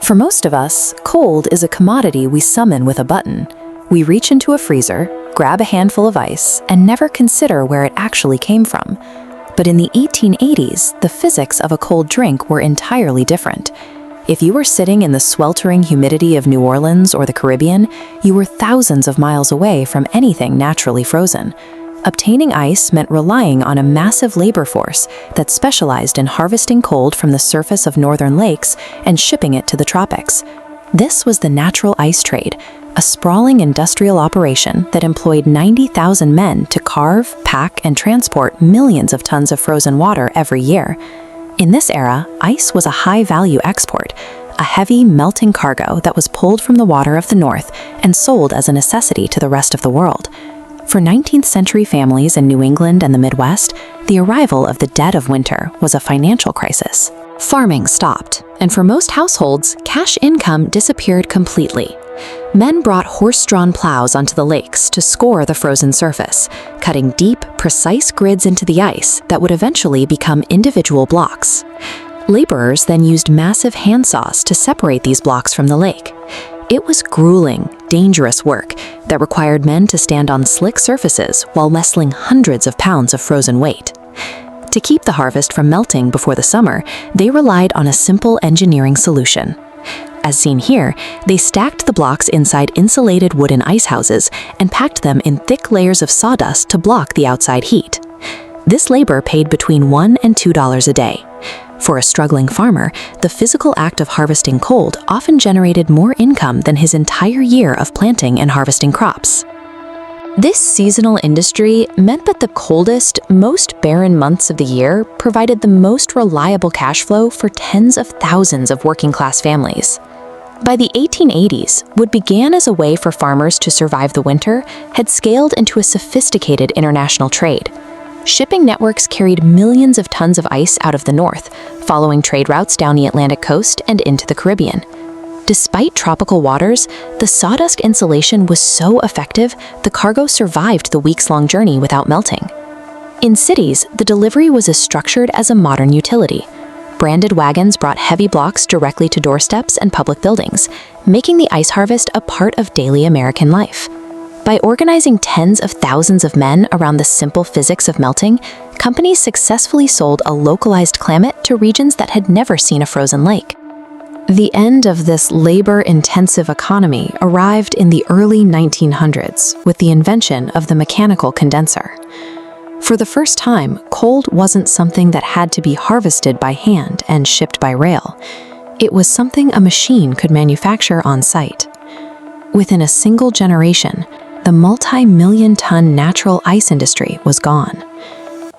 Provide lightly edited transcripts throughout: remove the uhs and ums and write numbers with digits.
For most of us, cold is a commodity we summon with a button. We reach into a freezer, grab a handful of ice, and never consider where it actually came from. But in the 1880s, the physics of a cold drink were entirely different. If you were sitting in the sweltering humidity of New Orleans or the Caribbean, you were thousands of miles away from anything naturally frozen. Obtaining ice meant relying on a massive labor force that specialized in harvesting cold from the surface of northern lakes and shipping it to the tropics. This was the natural ice trade, a sprawling industrial operation that employed 90,000 men to carve, pack, and transport millions of tons of frozen water every year. In this era, ice was a high-value export, a heavy, melting cargo that was pulled from the water of the north and sold as a necessity to the rest of the world. For 19th century families in New England and the Midwest, the arrival of the dead of winter was a financial crisis. Farming stopped, and for most households, cash income disappeared completely. Men brought horse-drawn plows onto the lakes to score the frozen surface, cutting deep, precise grids into the ice that would eventually become individual blocks. Laborers then used massive handsaws to separate these blocks from the lake. It was grueling, dangerous work that required men to stand on slick surfaces while wrestling hundreds of pounds of frozen weight. To keep the harvest from melting before the summer, they relied on a simple engineering solution. As seen here, they stacked the blocks inside insulated wooden ice houses and packed them in thick layers of sawdust to block the outside heat. This labor paid between $1 and $2 a day. For a struggling farmer, the physical act of harvesting cold often generated more income than his entire year of planting and harvesting crops. This seasonal industry meant that the coldest, most barren months of the year provided the most reliable cash flow for tens of thousands of working-class families. By the 1880s, what began as a way for farmers to survive the winter had scaled into a sophisticated international trade. Shipping networks carried millions of tons of ice out of the north, following trade routes down the Atlantic coast and into the Caribbean. Despite tropical waters, the sawdust insulation was so effective, the cargo survived the weeks-long journey without melting. In cities, the delivery was as structured as a modern utility. Branded wagons brought heavy blocks directly to doorsteps and public buildings, making the ice harvest a part of daily American life. By organizing tens of thousands of men around the simple physics of melting, companies successfully sold a localized climate to regions that had never seen a frozen lake. The end of this labor-intensive economy arrived in the early 1900s with the invention of the mechanical condenser. For the first time, cold wasn't something that had to be harvested by hand and shipped by rail. It was something a machine could manufacture on site. Within a single generation, the multi-million-ton natural ice industry was gone.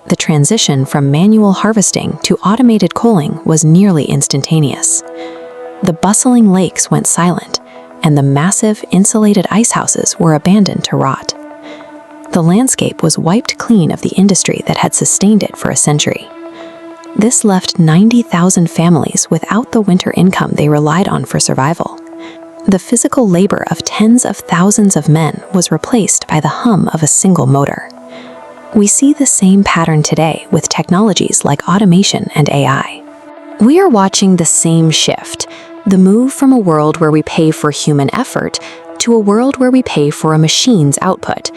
The transition from manual harvesting to automated coaling was nearly instantaneous. The bustling lakes went silent, and the massive insulated ice houses were abandoned to rot. The landscape was wiped clean of the industry that had sustained it for a century. This left 90,000 families without the winter income they relied on for survival. The physical labor of tens of thousands of men was replaced by the hum of a single motor. We see the same pattern today with technologies like automation and AI. We are watching the same shift, the move from a world where we pay for human effort to a world where we pay for a machine's output.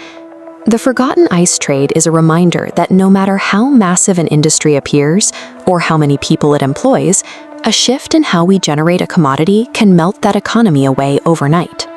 The forgotten ice trade is a reminder that no matter how massive an industry appears or how many people it employs, a shift in how we generate a commodity can melt that economy away overnight.